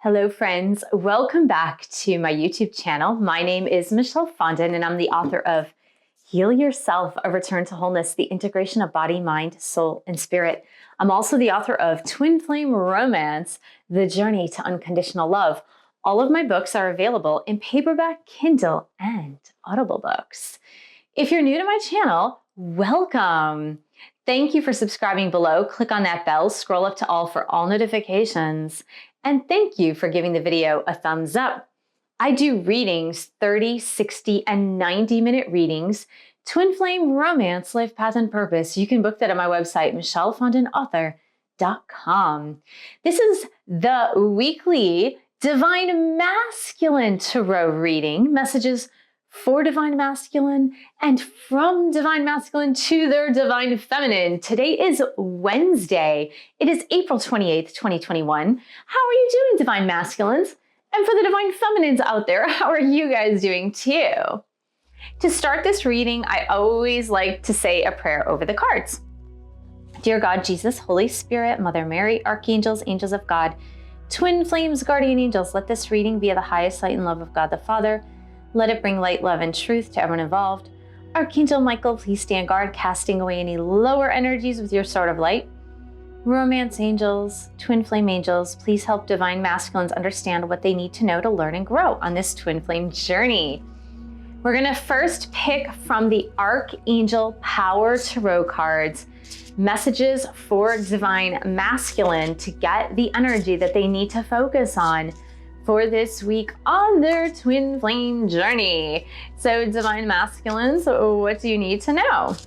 Hello friends, welcome back to my YouTube channel. My name is Michelle Fondin and I'm the author of Heal Yourself, A Return to Wholeness, the integration of body, mind, soul, and spirit. I'm also the author of Twin Flame Romance, The Journey to Unconditional Love. All of my books are available in paperback, Kindle, and Audible books. If you're new to my channel, welcome. Thank you for subscribing below. Click on that bell, scroll up to all for all notifications. And thank you for giving the video a thumbs up. I do readings, 30, 60, and 90-minute readings, Twin Flame Romance, Life Path and Purpose. You can book that at my website, michellefondinauthor.com. This is the weekly Divine Masculine Tarot reading, messages for Divine Masculine and from Divine Masculine to their Divine Feminine. Today is Wednesday. It is April 28th, 2021. How are you doing, Divine Masculines? And for the Divine Feminines out there, how are you guys doing too? To start this reading, I always like to say a prayer over the cards. Dear God, Jesus, Holy Spirit, Mother Mary, Archangels, Angels of God, Twin Flames, Guardian Angels, let this reading be of the highest light and love of God the Father. Let it bring light, love, and truth to everyone involved. Archangel Michael, please stand guard, casting away any lower energies with your sword of light. Romance angels, twin flame angels, please help Divine Masculines understand what they need to know to learn and grow on this twin flame journey. We're gonna first pick from the Archangel Power Tarot cards, messages for Divine Masculine to get the energy that they need to focus on for this week on their twin flame journey. So Divine Masculines, what do you need to know?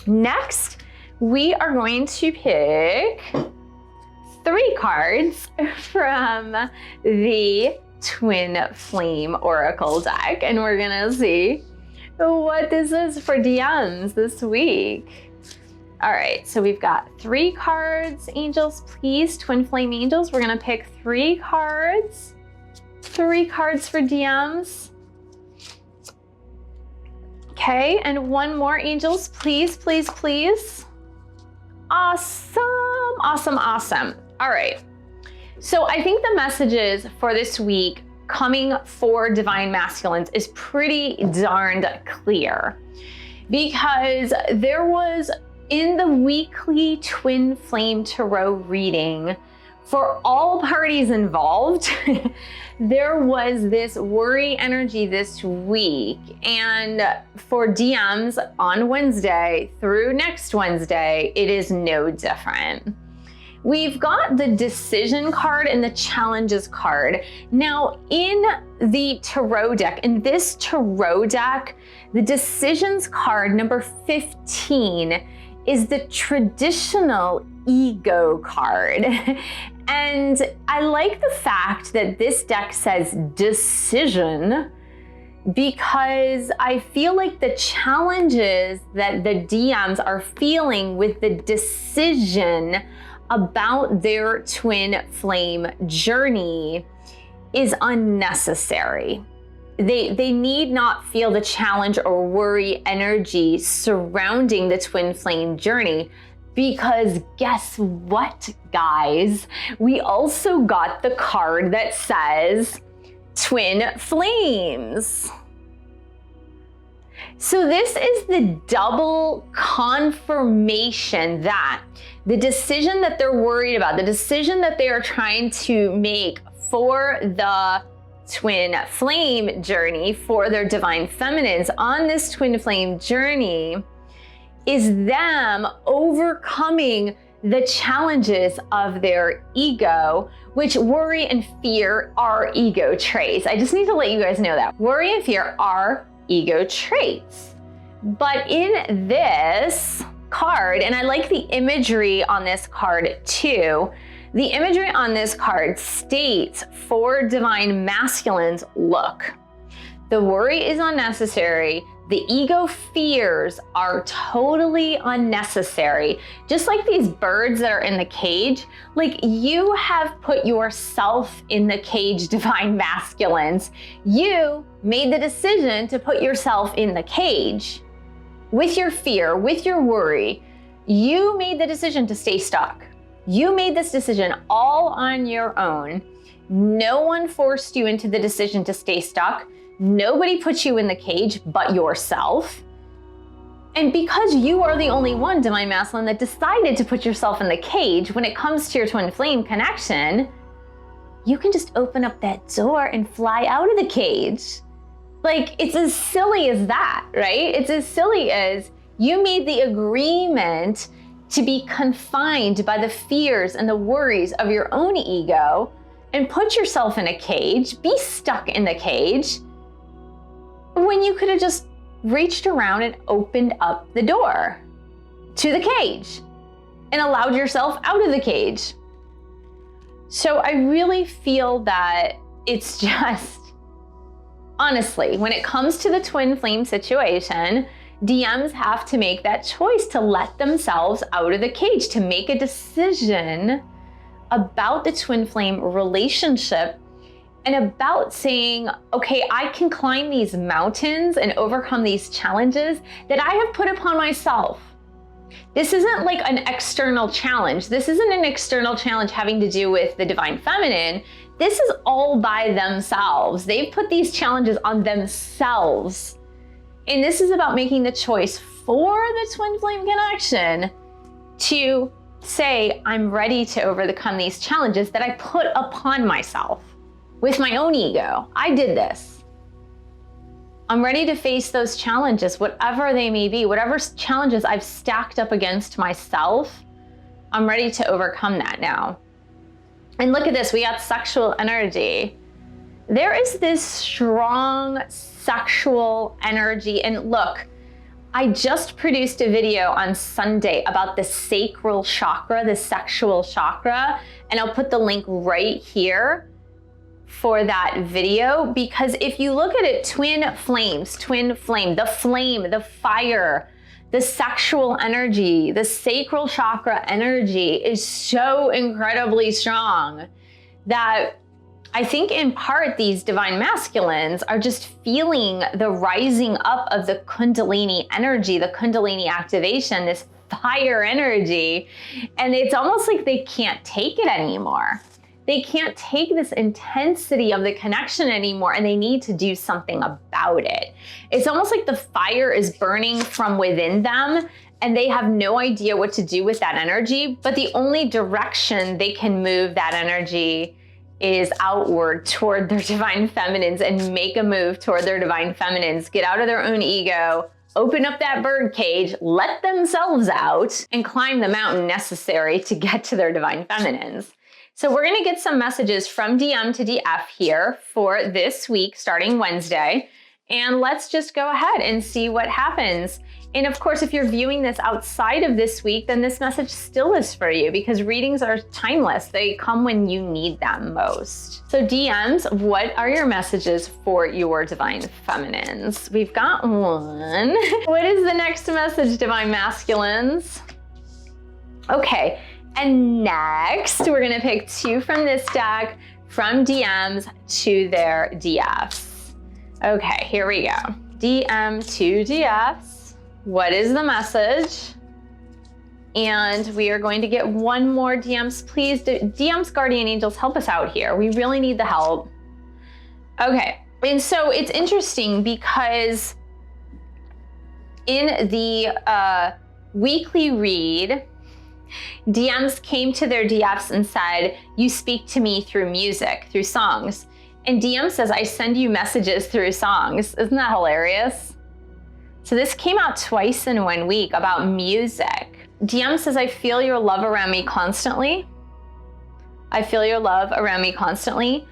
Next, we are going to pick 3 cards from the Twin Flame Oracle deck, and we're gonna see what this is for DMs this week. All right, so we've got 3 cards. Angels, please, Twin Flame Angels. We're gonna pick 3 cards. 3 cards for DMs. Okay, and 1 more, Angels, please, please, please. Awesome, awesome, awesome. All right, so I think the messages for this week coming for Divine Masculines is pretty darned clear, because there was, in the weekly Twin Flame Tarot reading, for all parties involved, there was this worry energy this week. And for DMs on Wednesday through next Wednesday, it is no different. We've got the decision card and the challenges card. Now, in the tarot deck, in this tarot deck, the decisions card, number 15, is the traditional ego card. And I like the fact that this deck says decision, because I feel like the challenges that the DMs are feeling with the decision about their twin flame journey is unnecessary. They need not feel the challenge or worry energy surrounding the twin flame journey, because guess what, guys? We also got the card that says twin flames. So this is the double confirmation that the decision that they're worried about, the decision that they are trying to make for the twin flame journey, for their Divine Feminines on this twin flame journey, is them overcoming the challenges of their ego, which worry and fear are ego traits. I just need to let you guys know that. Worry and fear are ego traits. But in this card, and I like the imagery on this card too, the imagery on this card states for Divine Masculines, look, the worry is unnecessary. The ego fears are totally unnecessary. Just like these birds that are in the cage, like you have put yourself in the cage, Divine Masculines. You made the decision to put yourself in the cage with your fear, with your worry. You made the decision to stay stuck. You made this decision all on your own. No one forced you into the decision to stay stuck. Nobody put you in the cage but yourself. And because you are the only one, Divine Masculine, that decided to put yourself in the cage, when it comes to your twin flame connection, you can just open up that door and fly out of the cage. Like, it's as silly as that, right? It's as silly as you made the agreement to be confined by the fears and the worries of your own ego and put yourself in a cage, be stuck in the cage, when you could have just reached around and opened up the door to the cage and allowed yourself out of the cage. So I really feel that it's just, honestly, when it comes to the twin flame situation, DMs have to make that choice to let themselves out of the cage, to make a decision about the twin flame relationship and about saying, okay, I can climb these mountains and overcome these challenges that I have put upon myself. This isn't like an external challenge. This isn't an external challenge having to do with the Divine Feminine. This is all by themselves. They've put these challenges on themselves. And this is about making the choice for the twin flame connection to say, I'm ready to overcome these challenges that I put upon myself with my own ego. I did this. I'm ready to face those challenges, whatever they may be, whatever challenges I've stacked up against myself, I'm ready to overcome that now. And look at this, we got sexual energy. There is this strong sexual energy. And look, I just produced a video on Sunday about the sacral chakra, the sexual chakra, and I'll put the link right here for that video, because if you look at it, twin flames, twin flame, the fire, the sexual energy, the sacral chakra energy is so incredibly strong that I think in part these divine masculines are just feeling the rising up of the Kundalini energy, the Kundalini activation, this fire energy, and it's almost like they can't take it anymore. They can't take this intensity of the connection anymore, and they need to do something about it. It's almost like the fire is burning from within them, and they have no idea what to do with that energy, but the only direction they can move that energy is outward toward their divine feminines and make a move toward their divine feminines, get out of their own ego, open up that bird cage, let themselves out, and climb the mountain necessary to get to their divine feminines. So we're gonna get some messages from DM to DF here for this week, starting Wednesday. And let's just go ahead and see what happens. And of course, if you're viewing this outside of this week, then this message still is for you, because readings are timeless. They come when you need them most. So DMs, what are your messages for your divine feminines? We've got one. What is the next message, divine masculines? Okay. And next, we're gonna pick two from this deck, from DMs to their DFs. Okay, here we go. DM to DFs. What is the message? And we are going to get one more DMs. Please, DMs, guardian angels, help us out here. We really need the help. Okay, and so it's interesting because in the weekly read, DMs came to their DFs and said, you speak to me through music, through songs. And DM says, I send you messages through songs. Isn't that hilarious? So this came out twice in 1 week about music. DM says, I feel your love around me constantly. I feel your love around me constantly.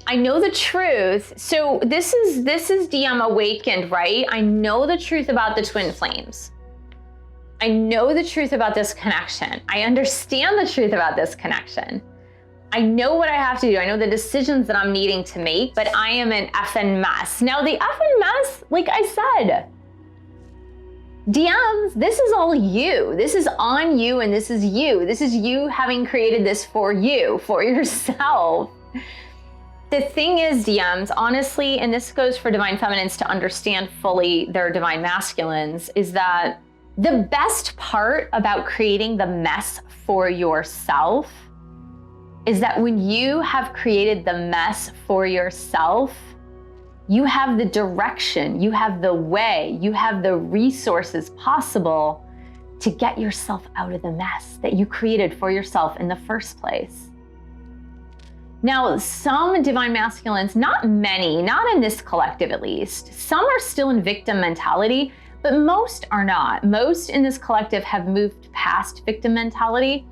I know the truth. So this is DM awakened, right? I know the truth about the twin flames. I know the truth about this connection. I understand the truth about this connection. I know what I have to do. I know the decisions that I'm needing to make, but I am an effing mess. Now the effing mess, like I said, DMs, this is all you. This is on you, and this is you. This is you having created this for you, for yourself. The thing is, DMs, honestly, and this goes for divine feminines to understand fully their divine masculines, is that the best part about creating the mess for yourself is that when you have created the mess for yourself, you have the direction, you have the way, you have the resources possible to get yourself out of the mess that you created for yourself in the first place. Now, some divine masculines, not many, not in this collective at least, some are still in victim mentality, but most are not. Most in this collective have moved past victim mentality.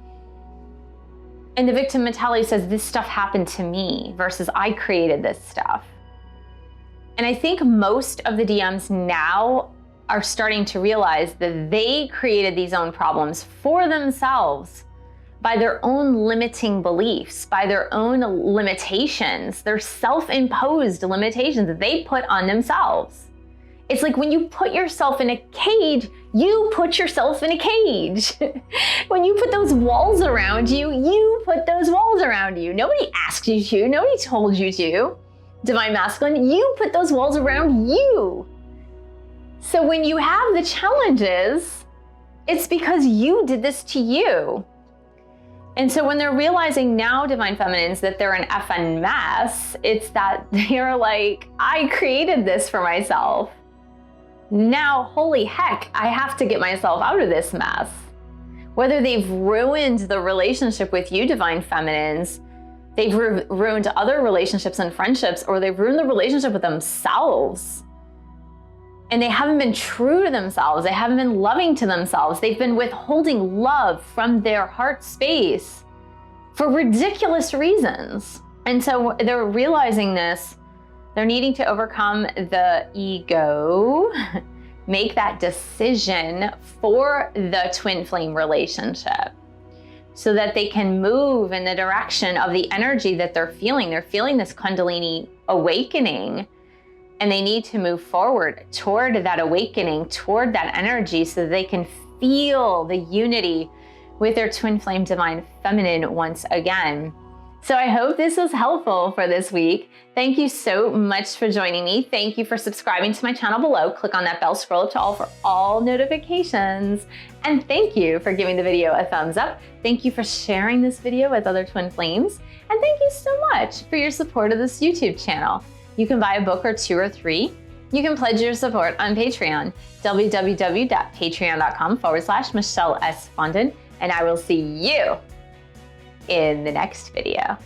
And the victim mentality says, this stuff happened to me versus I created this stuff. And I think most of the DMs now are starting to realize that they created these own problems for themselves by their own limiting beliefs, by their own limitations, their self-imposed limitations that they put on themselves. It's like when you put yourself in a cage, you put yourself in a cage. When you put those walls around you, you put those walls around you. Nobody asked you to, nobody told you to. Divine masculine, you put those walls around you. So when you have the challenges, it's because you did this to you. And so when they're realizing now, divine feminines, that they're an effing mess, it's that they're like, I created this for myself. Now, holy heck, I have to get myself out of this mess. Whether they've ruined the relationship with you, divine feminines, they've ruined other relationships and friendships, or they've ruined the relationship with themselves. And they haven't been true to themselves. They haven't been loving to themselves. They've been withholding love from their heart space for ridiculous reasons. And so they're realizing this. They're needing to overcome the ego, make that decision for the twin flame relationship so that they can move in the direction of the energy that they're feeling. They're feeling this Kundalini awakening, and they need to move forward toward that awakening, toward that energy, so that they can feel the unity with their twin flame divine feminine once again. So I hope this was helpful for this week. Thank you so much for joining me. Thank you for subscribing to my channel below. Click on that bell, scroll up to all for all notifications. And thank you for giving the video a thumbs up. Thank you for sharing this video with other twin flames. And thank you so much for your support of this YouTube channel. You can buy a book or 2 or 3. You can pledge your support on Patreon, www.patreon.com/Michelle S. Fondin, and I will see you in the next video.